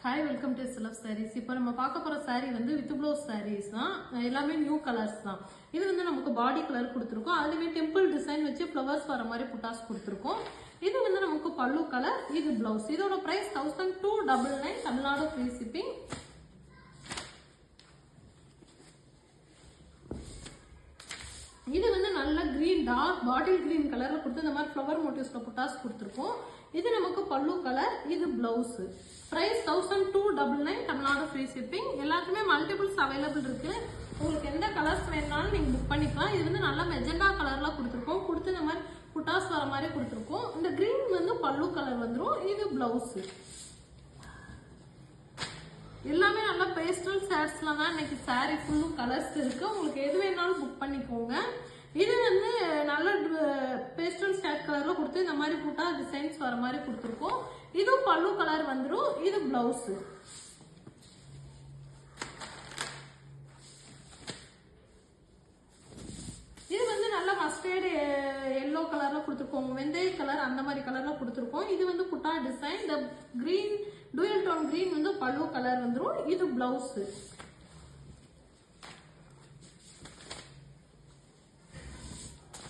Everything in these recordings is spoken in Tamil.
Hi, welcome to SLF Sarees. இப்போ நம்ம பார்க்க போற saree வந்து with blouse sarees தான். எல்லாமே நியூ கலர்ஸ் தான். இது வந்து நமக்கு பாடி கலர் கொடுத்திருக்கோம். அதுலயே டெம்பிள் டிசைன் வச்சு ஃப்ளவர்ஸ் வர மாதிரி புட்டாஸ் கொடுத்திருக்கோம். இது வந்து நமக்கு பல்லு கலர், இது பிளவுஸ். இதோட பிரைஸ் 1299 தமிழ்நாடு ஃப்ரீ ஷிப்பிங். இது வந்து நல்ல கிரீன் டார்க் பாட்டில் கிரீன் கலர்ல கொடுத்து இந்த மாதிரி ஃப்ளவர் மோட்டிவ்ஸ்ல புட்டாஸ் கொடுத்திருக்கோம். இது நமக்கு பல்லு கலர், இது blouse. Price 1299 Tamil Nadu free shipping. எல்லாத்துக்குமே மல்டிபிள்ஸ் அவைலபிள் இருக்கு. உங்களுக்கு எந்த கலர்ஸ் வேணாலும் நீங்க புக் பண்ணிக்கலாம். இது வந்து நல்ல மெஜெண்டா கலர்ல கொடுத்திருக்கோம். கொடுத்து இந்த மாதிரி புட்டாஸ் வர மாதிரி கொடுத்திருக்கோம். இந்த கிரீன் வந்து பல்லு கலர் வந்துரும். இது பிளவுஸ். எல்லாமே நல்ல பேஸ்டல் ஷேட்ஸ்ல தான் இன்னைக்கு saree ஃபுல்லும் கலர்ஸ் இருக்கு. உங்களுக்கு எது வேணாலும் புக் பண்ணிக்கோங்க. இது வந்து நல்ல பேஸ்டல் ஷேட் கலர்ல கொடுத்து இந்த மாதிரி புட்டா டிசைன்ஸ் வர மாதிரி கொடுத்துருக்கோம். இது பல்லு கலர் வந்துரும். இது பிளவுஸ். இது வந்து நல்ல மஸ்டர்ட் எல்லோ கலர்ல கொடுத்துருக்கோம். வெந்தய கலர் அந்த மாதிரி கலர்ல கொடுத்துருக்கோம். இது வந்து புட்டா டிசைன். இந்த கிரீன் டூயல் டோன் கிரீன் வந்து பல்லு கலர் வந்துரும். இது பிளவுஸ்.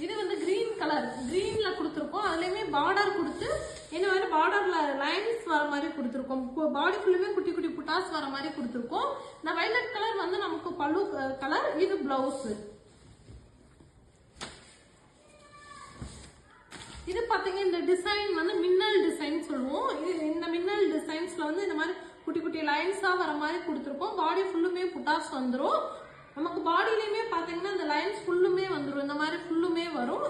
இது வந்து கிரீன் கலர் கிரீன்ல கொடுத்துருக்கோம். அதுலயுமே பார்டர் கொடுத்து இந்த மாதிரி பார்டர்ல லைன்ஸ் வர மாதிரி கொடுத்துருக்கோம். பாடி ஃபுல்லுமே குட்டி குட்டி புட்டாஸ் வர மாதிரி கொடுத்துருக்கோம். இந்த வயலட் கலர் வந்து நமக்கு பல்லு கலர், இது பிளவுஸ். இது பாத்தீங்க இந்த டிசைன் வந்து மின்னல் டிசைன் சொல்லுவோம். இந்த மின்னல் டிசைன்ஸ்ல வந்து இந்த மாதிரி குட்டி குட்டி லைன்ஸா வர மாதிரி கொடுத்துருக்கோம். பாடி ஃபுல்லுமே புட்டாஸ் வந்துரும். நமக்கு பாடியிலயுமே பாத்தீங்கன்னா இந்த லைன்ஸ் ஃபுல்லுமே வந்துரும். இந்த மாதிரி ஃபுல்லுமே வரும்.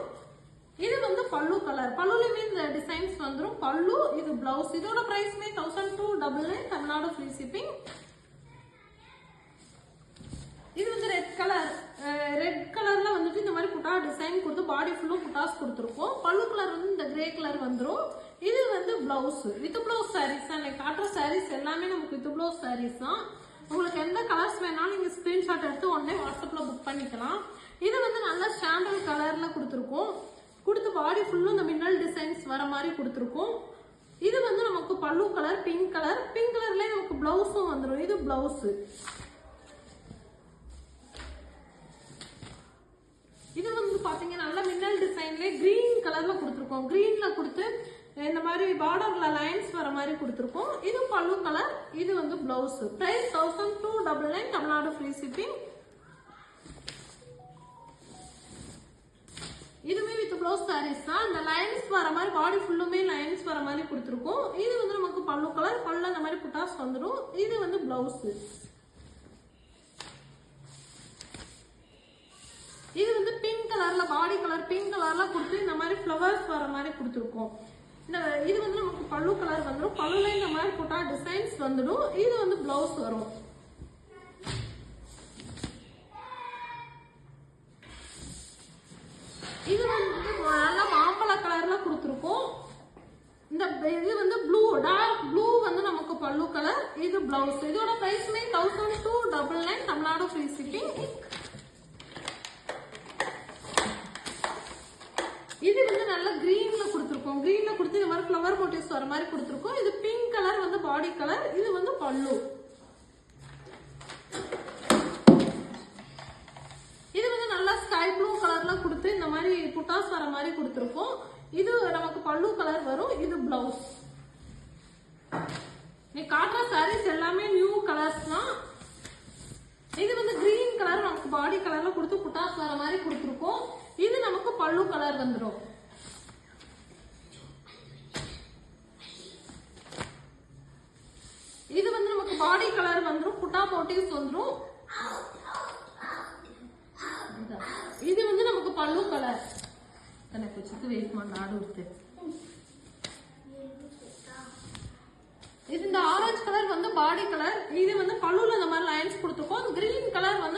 இது வந்து பல்லு கலர். பல்லுலயுமே இந்த டிசைன்ஸ் வந்துரும். பல்லு, இது பிளவுஸ். இதோட பிரைஸ்மே 1299 தமிழ்நாடு ஃப்ரீ ஷிப்பிங். இது வந்து ரெட் கலர். ரெட் கலர்ல வந்துட்டு இந்த மாதிரி புட்டா டிசைன் கொடுத்து பாடி ஃபுல்லும் புட்டாஸ் கொடுத்துருக்கோம். பல்லு கலர் வந்து இந்த கிரே கலர் வந்துரும். இது வந்து பிளவுஸ். வித் பிளவுஸ் சாரீஸ் தான் காட்டுற சாரீஸ் எல்லாமே நமக்கு வித் பிளவுஸ் சாரீஸ் தான். உங்களுக்கு எந்த கலர்ஸ் வேணாலும் நீங்க ஸ்கிரீன்ஷாட் எடுத்து உடனே வாட்ஸ்அப்ல புக் பண்ணிக்கலாம். இது வந்து நல்ல சாண்டல் கலர்ல கொடுத்துருக்கோம். கொடுத்து பாடி ஃபுல்லும் இந்த மின்னல் டிசைன்ஸ் வர மாதிரி கொடுத்துருக்கோம். இது வந்து நமக்கு பல்லு கலர், பிங்க் கலர். பிங்க் கலர்லயே நமக்கு பிளவுஸும் வந்துடும். இது பிளவுஸ். இது வந்து பாத்தீங்கன்னா நல்ல மின்னல் டிசைன்ல கிரீன் கலர்ல கொடுத்துருக்கோம். கிரீன்ல கொடுத்து இந்த மாதிரி பார்டர்ல லைன்ஸ் வர மாதிரி கொடுத்துருக்கோம். இது பல்லு கலர், இது வந்து blouse. Price 1299 Tamil Nadu free shipping. இதுவே வித் பிளவுஸ் சாரீஸ் தான். இந்த லைன்ஸ் வர மாதிரி பாடி ஃபுல்லுமே லைன்ஸ் வர மாதிரி கொடுத்துருக்கோம். இது வந்து நமக்கு பல்லு கலர், பல்ல இந்த மாதிரி புட்டாஸ் வந்துடும். இது வந்து பிளவுஸ். இது வந்து பிங்க் கலர்ல பாடி கலர் பிங்க் கலர்ல கொடுத்து இந்த மாதிரி ஃப்ளவர்ஸ் வர மாதிரி கொடுத்துருக்கோம். இது வந்து நமக்கு பல்லு கலர் வந்துடும். பல்லுல இந்த மாதிரி புட்டா டிசைன்ஸ் வந்துடும். இது வந்து பிளவுஸ் வரும். இது வந்து நல்லா மாம்பழ கலர்ல கொடுத்துருக்கோம். இந்த இது வந்து ப்ளூ டார்க் ப்ளூ வந்து நமக்கு பல்லு கலர், இது பிளவுஸ். இதோட பிரைஸ்மே 1299 தமிழ்நாடு ஃப்ரீ ஷிப்பிங். இது வந்து நல்ல கிரீன்ல கொடுத்துருக்கோம். கிரீன்ல கொடுத்து இந்த மாதிரி ஃப்ளவர் மோட்டிவ்ஸ் வர மாதிரி கொடுத்துருக்கோம். இது பிங்க் கலர் வந்து பாடி கலர், இது வந்து பல்லு. இது வந்து நல்லா ஸ்கை ப்ளூ கலர்ல கொடுத்து இந்த மாதிரி புட்டாஸ் வர மாதிரி கொடுத்துருக்கோம். இது நமக்கு பல்லு கலர் வரும். இது பிளவுஸ். நீ காட்டுற சாரீஸ் எல்லாமே நியூ கலர்ஸ் தான். இது வந்து கிரீன் கலர் நமக்கு பாடி கலர்ல கொடுத்து புட்டாஸ் வர மாதிரி கொடுத்துருக்கோம். இது நமக்கு பல்லு கலர் வந்துடும். இது வந்து நமக்கு பாடி கலர் வந்துடும். புட்டா மோட்டிவ்ஸ் வந்துடும். இது வந்து நமக்கு பல்லு கலர். எனக்கு வச்சுட்டு வெயிட் பண்ண ஆடு விட்டு. இது இந்த ஆரஞ்சு கலர் வந்து பாடி கலர். இது வந்து பல்லுல இந்த மாதிரி லைன்ஸ் கொடுத்துருக்கோம். கிரீன் கலர் வந்து